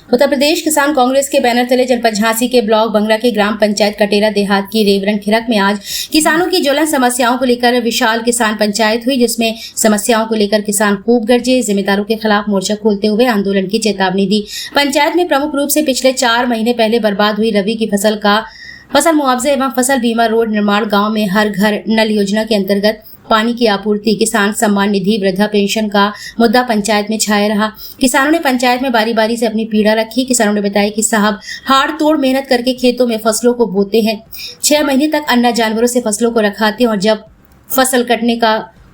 उत्तर प्रदेश किसान कांग्रेस के बैनर तले जनपद झांसी के ब्लॉक बंगरा के ग्राम पंचायत कटेरा देहात की रेवरन खिरक में आज किसानों की ज्वलन समस्याओं को लेकर विशाल किसान पंचायत हुई, जिसमें समस्याओं को लेकर किसान खूब गरजे, जिम्मेदारों के खिलाफ मोर्चा खोलते हुए आंदोलन की चेतावनी दी। पंचायत में प्रमुख रूप से पिछले 4 महीने पहले बर्बाद हुई रबी की फसल मुआवजे एवं फसल बीमा, रोड निर्माण, गाँव में हर घर नल योजना के अंतर्गत पानी की आपूर्ति, किसान सम्मान निधि, वृद्धा पेंशन का मुद्दा पंचायत में छाया रहा। किसानों ने पंचायत में बारी बारी से अपनी पीड़ा रखी। किसानों ने बताया कि साहब हाड़ तोड़ मेहनत करके खेतों में फसलों को बोते हैं, 6 महीने तक अन्ना जानवरों से फसलों को रखाते हैं और जब फसल कटने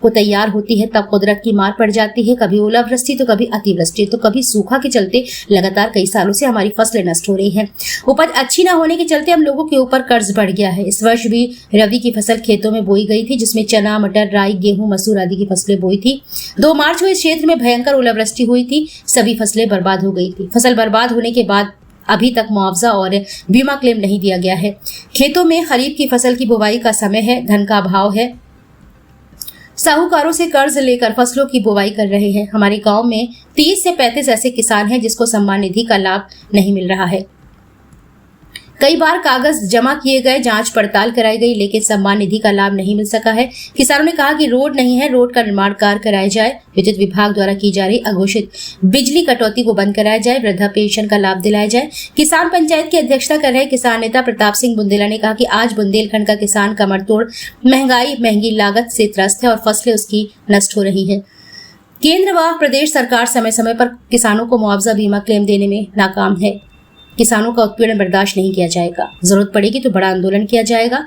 को तैयार होती है तब कुदरत की मार पड़ जाती है। कभी ओलावृष्टि तो कभी अतिवृष्टि तो कभी सूखा के चलते लगातार कई सालों से हमारी फसलें नष्ट हो रही हैं। उपज अच्छी न होने के चलते हम लोगों के ऊपर कर्ज बढ़ गया है। इस वर्ष भी रबी की फसल खेतों में बोई गई थी, जिसमें चना, मटर, राई, गेहूं, मसूर आदि की फसलें बोई थी। 2 मार्च को इस क्षेत्र में भयंकर ओलावृष्टि हुई थी, सभी फसलें बर्बाद हो गई थी। फसल बर्बाद होने के बाद अभी तक मुआवजा और बीमा क्लेम नहीं दिया गया है। खेतों में खरीफ की फसल की बुवाई का समय है, धन का अभाव है, साहूकारों से कर्ज लेकर फसलों की बुवाई कर रहे हैं। हमारे गांव में 30 से 35 ऐसे किसान हैं जिसको सम्मान निधि का लाभ नहीं मिल रहा है। कई बार कागज जमा किए गए, जांच पड़ताल कराई गई, लेकिन सम्मान निधि का लाभ नहीं मिल सका है। किसानों ने कहा कि रोड नहीं है, रोड का निर्माण कार्य कराया जाए, विद्युत विभाग द्वारा की जा रही अघोषित बिजली कटौती को बंद कराया जाए, वृद्धा पेंशन का लाभ दिलाया जाए। किसान पंचायत की अध्यक्षता कर रहे किसान नेता प्रताप सिंह बुंदेला ने कहा कि आज बुंदेलखंड का किसान कमर तोड़ महंगाई, महंगी लागत से त्रस्त है और फसलें उसकी नष्ट हो रही है। केंद्र व प्रदेश सरकार समय समय पर किसानों को मुआवजा, बीमा क्लेम देने में नाकाम है। किसानों का उत्पीड़न बर्दाश्त नहीं किया जाएगा, जरूरत पड़ेगी तो बड़ा आंदोलन किया जाएगा।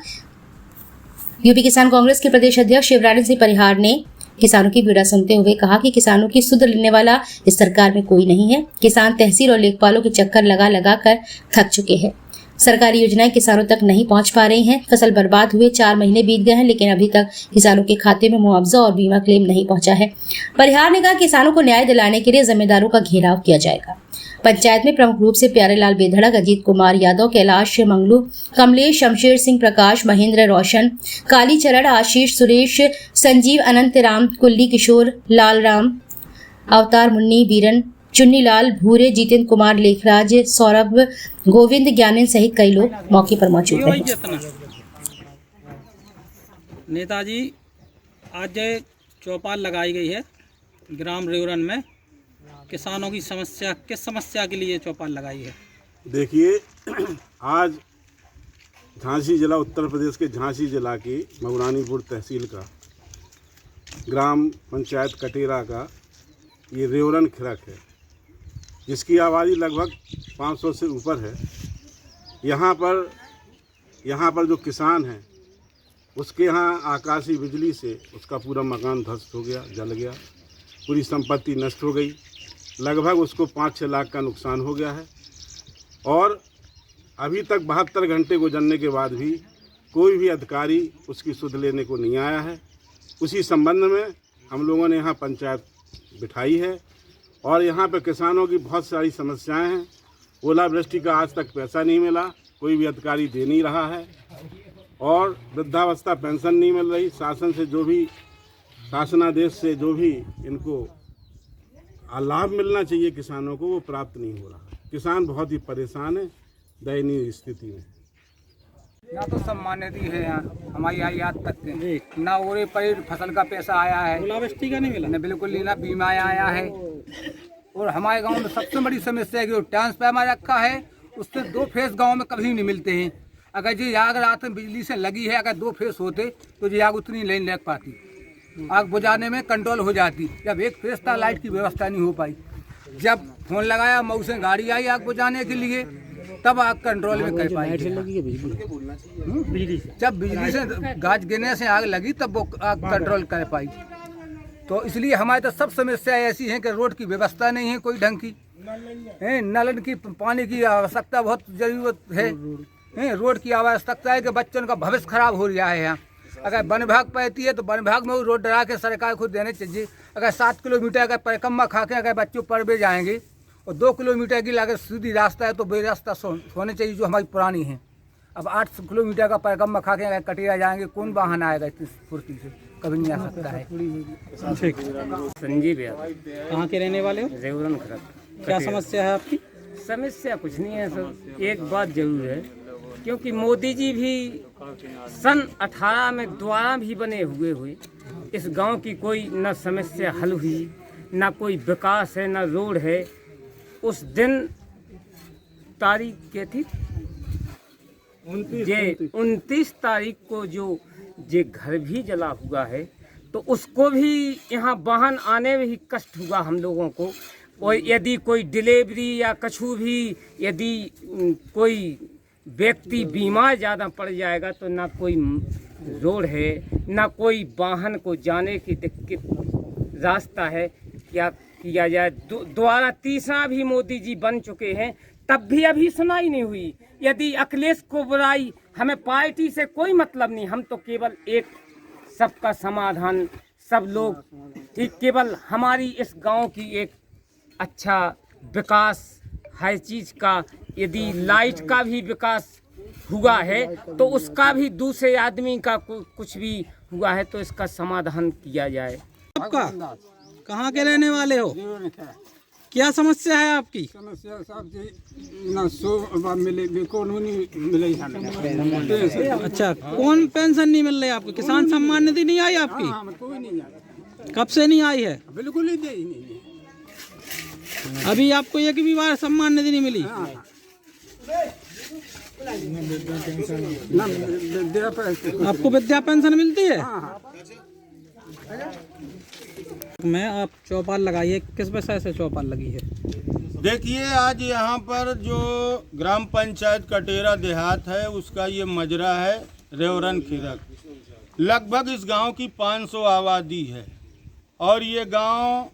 यूपी किसान कांग्रेस के प्रदेश अध्यक्ष शिवराज सिंह परिहार ने किसानों की पीड़ा सुनते हुए कहा कि किसानों की सुध लेने वाला इस सरकार में कोई नहीं है। किसान तहसील और लेखपालों के चक्कर लगा कर थक चुके हैं। सरकारी योजनाएं किसानों तक नहीं पहुंच पा रही हैं। फसल बर्बाद हुए 4 महीने बीत गए हैं, लेकिन अभी तक किसानों के खाते में मुआवजा और बीमा क्लेम नहीं पहुंचा है। परिहार ने कहा किसानों को न्याय दिलाने के लिए जिम्मेदारों का घेराव किया जाएगा। पंचायत में प्रमुख रूप से प्यारेलाल बेधड़क, अजीत कुमार यादव, कैलाश मंगलू, कमलेश, शमशेर सिंह, प्रकाश, महेंद्र, रोशन, कालीचरण, आशीष, सुरेश, संजीव, अनंत राम, कुल्ली किशोर, लाल राम, अवतार, मुन्नी, बीरन, चुन्नीलाल, भूरे, जितेंद्र कुमार, लेखराज, सौरभ, गोविंद, ज्ञानेंद्र सहित कई लोग मौके पर मौजूद रहे। नेताजी, आज चौपाल लगाई गई है ग्राम रेवरन में। किसानों की समस्या, किस समस्या के लिए चौपाल लगाई है? देखिए, आज झांसी जिला, उत्तर प्रदेश के झांसी जिला की मऊरानीपुर तहसील का ग्राम पंचायत कटेरा का ये रेवरन खिरक है, जिसकी आबादी लगभग 500 से ऊपर है। यहाँ पर जो किसान हैं उसके यहाँ आकाशीय बिजली से उसका पूरा मकान ध्वस्त हो गया, जल गया, पूरी संपत्ति नष्ट हो गई। लगभग उसको 5-6 लाख का नुकसान हो गया है और अभी तक 72 घंटे गुजरने के बाद भी कोई भी अधिकारी उसकी सुध लेने को नहीं आया है। उसी संबंध में हम लोगों ने यहाँ पंचायत बिठाई है और यहाँ पे किसानों की बहुत सारी समस्याएं हैं। ओलावृष्टि का आज तक पैसा नहीं मिला, कोई भी अधिकारी दे नहीं रहा है और वृद्धावस्था पेंशन नहीं मिल रही। शासनादेश से जो भी इनको लाभ मिलना चाहिए किसानों को, वो प्राप्त नहीं हो रहा। किसान बहुत ही परेशान है, दयनीय स्थिति में। ना तो सम्मान निधि है यहाँ हमारी याद तक के, ना ओरे पर फसल का पैसा आया है, ओलावृष्टि का नहीं मिला, ना बिल्कुल नहीं, ना बीमा आया है। और हमारे गांव में सबसे बड़ी समस्या है कि जो ट्रांसफार्मर रखा है उससे 2 फेस गांव में कभी नहीं मिलते हैं। अगर ये आग रात में बिजली से लगी है, अगर 2 फेस होते तो ये आग उतनी नहीं लग पाती, आग बुझाने में कंट्रोल हो जाती। जब 1 फेस था, लाइट की व्यवस्था नहीं हो पाई। जब फोन लगाया, मऊ से गाड़ी आई आग बुझाने के लिए, तब आग कंट्रोल में कर पाई। जब बिजली से गाज गिरने से आग लगी तब वो आग कंट्रोल कर पाई। तो इसलिए हमारी तो सब समस्या ऐसी है कि रोड की व्यवस्था नहीं है कोई ढंग की, नलन की पानी की आवश्यकता बहुत जरूरत है, रोड की आवश्यकता है कि बच्चों का भविष्य खराब हो रहा है। यहाँ अगर वन विभाग पैती है तो वन विभाग में वो रोड डरा के सरकार को देने चाहिए। अगर 7 किलोमीटर अगर परिक्रमा खा के अगर बच्चों पढ़ भी जाएंगे और 2 किलोमीटर की अगर सीधी रास्ता है तो वे रास्ता होने चाहिए जो हमारी पुरानी है। अब 8 किलोमीटर का परिक्रमा खा के अगर कटेरा जाएंगे, कौन वाहन आएगा इतनी फुर्ती से? कभी नहीं आ सकता है। ठीक। संजीव यादव। कहाँ के रहने वाले हो? रेवरन खिरक। क्या समस्या है आपकी? समस्या कुछ नहीं है सर, एक बात जरूर है, क्योंकि मोदी जी भी सन 18 में दोबारा भी बने हुए इस गांव की कोई न समस्या हल हुई, न कोई विकास है, न रोड है। उस दिन तारीख क्या थी, ये 29 तारीख को जो ये घर भी जला हुआ है, तो उसको भी यहाँ वाहन आने में ही कष्ट हुआ हम लोगों को। और यदि कोई डिलीवरी या कछु भी यदि कोई व्यक्ति बीमार ज़्यादा पड़ जाएगा तो ना कोई रोड है, ना कोई वाहन को जाने की दिक्कत रास्ता है। क्या किया जाए? दोबारा तीसरा भी मोदी जी बन चुके हैं, तब भी अभी सुनाई नहीं हुई। यदि अखिलेश को बुराई, हमें पार्टी से कोई मतलब नहीं, हम तो केवल एक सबका समाधान, सब लोग ठीक, केवल हमारी इस गांव की एक अच्छा विकास, हर चीज़ का, यदि लाइट का भी विकास हुआ है तो उसका भी दूसरे आदमी का कुछ भी हुआ है तो इसका समाधान किया जाए। आपका कहाँ के रहने वाले हो? क्या समस्या है आपकी? समस्या साहब जी ना सो मिले कानूनी मिले हमें। अच्छा, कौन पेंशन नहीं मिल रही आपको? किसान सम्मान निधि नहीं आई आपकी? हाँ, कोई नहीं आया। कब से नहीं आई है? बिल्कुल ही नहीं। अभी आपको एक भी बार सम्मान निधि नहीं मिली? हाँ। ना विद्या पेंशन। आपको विद्या पेंशन मिलती है? हाँ। मैं आप चौपाल लगाइए, किस वजह से चौपाल लगी है? देखिए, आज यहाँ पर जो ग्राम पंचायत कटेरा देहात है उसका ये मजरा है रेवरन खिरक। लगभग इस गांव की 500 आबादी है और ये गांव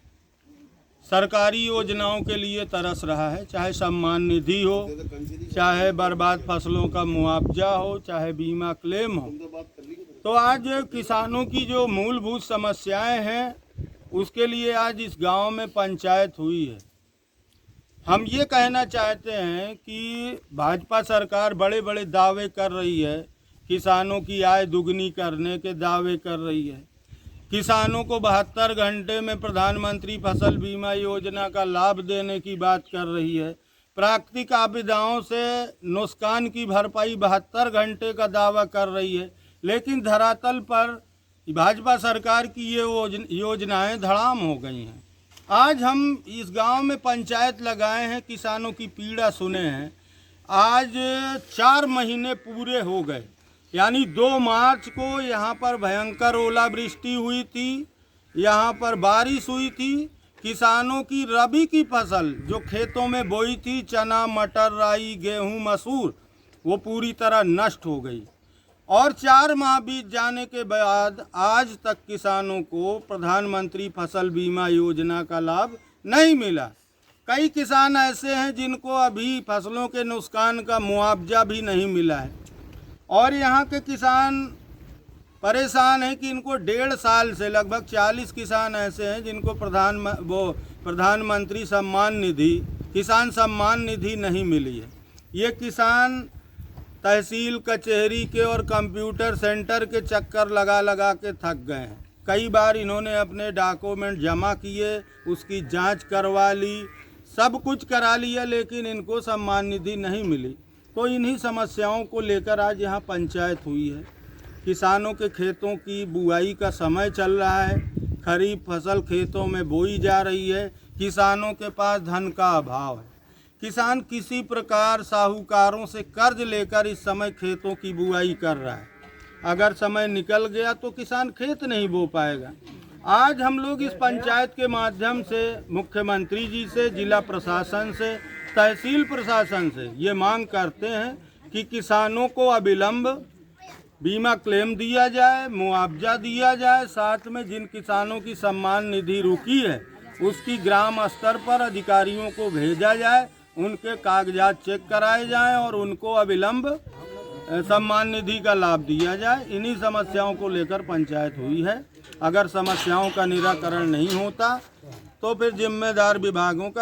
सरकारी योजनाओं के लिए तरस रहा है, चाहे सम्मान निधि हो, चाहे बर्बाद फसलों का मुआवजा हो, चाहे बीमा क्लेम हो। तो आज किसानों की जो मूलभूत समस्याएं हैं उसके लिए आज इस गांव में पंचायत हुई है। हम ये कहना चाहते हैं कि भाजपा सरकार बड़े बड़े दावे कर रही है, किसानों की आय दुगनी करने के दावे कर रही है, किसानों को 72 घंटे में प्रधानमंत्री फसल बीमा योजना का लाभ देने की बात कर रही है, प्राकृतिक आपदाओं से नुकसान की भरपाई 72 घंटे का दावा कर रही है। लेकिन धरातल पर भाजपा सरकार की ये योजनाएं धड़ाम हो गई हैं। आज हम इस गांव में पंचायत लगाए हैं, किसानों की पीड़ा सुने हैं। आज 4 महीने पूरे हो गए, यानी 2 मार्च को यहाँ पर भयंकर ओलावृष्टि हुई थी, यहाँ पर बारिश हुई थी। किसानों की रबी की फसल जो खेतों में बोई थी, चना, मटर, राई, गेहूँ, मसूर, वो पूरी तरह नष्ट हो गई। और 4 माह बीत जाने के बाद आज तक किसानों को प्रधानमंत्री फसल बीमा योजना का लाभ नहीं मिला। कई किसान ऐसे हैं जिनको अभी फसलों के नुकसान का मुआवजा भी नहीं मिला है और यहाँ के किसान परेशान हैं कि इनको 1.5 साल से लगभग 40 किसान ऐसे हैं जिनको प्रधानमंत्री सम्मान निधि, किसान सम्मान निधि नहीं मिली है। ये किसान तहसील कचहरी के और कंप्यूटर सेंटर के चक्कर लगा लगा के थक गए हैं। कई बार इन्होंने अपने डॉक्यूमेंट जमा किए, उसकी जांच करवा ली, सब कुछ करा लिया, लेकिन इनको सम्मान निधि नहीं मिली। तो इन्हीं समस्याओं को लेकर आज यहाँ पंचायत हुई है। किसानों के खेतों की बुआई का समय चल रहा है, खरीफ फसल खेतों में बोई जा रही है, किसानों के पास धन का अभाव है। किसान किसी प्रकार साहूकारों से कर्ज लेकर इस समय खेतों की बुआई कर रहा है। अगर समय निकल गया तो किसान खेत नहीं बो पाएगा। आज हम लोग इस पंचायत के माध्यम से मुख्यमंत्री जी से, जिला प्रशासन से, तहसील प्रशासन से ये मांग करते हैं कि किसानों को अविलंब बीमा क्लेम दिया जाए, मुआवजा दिया जाए, साथ में जिन किसानों की सम्मान निधि रुकी है उसकी ग्राम स्तर पर अधिकारियों को भेजा जाए, उनके कागजात चेक कराए जाएं और उनको अविलंब सम्मान निधि का लाभ दिया जाए। इन्हीं समस्याओं को लेकर पंचायत हुई है। अगर समस्याओं का निराकरण नहीं होता तो फिर जिम्मेदार विभागों का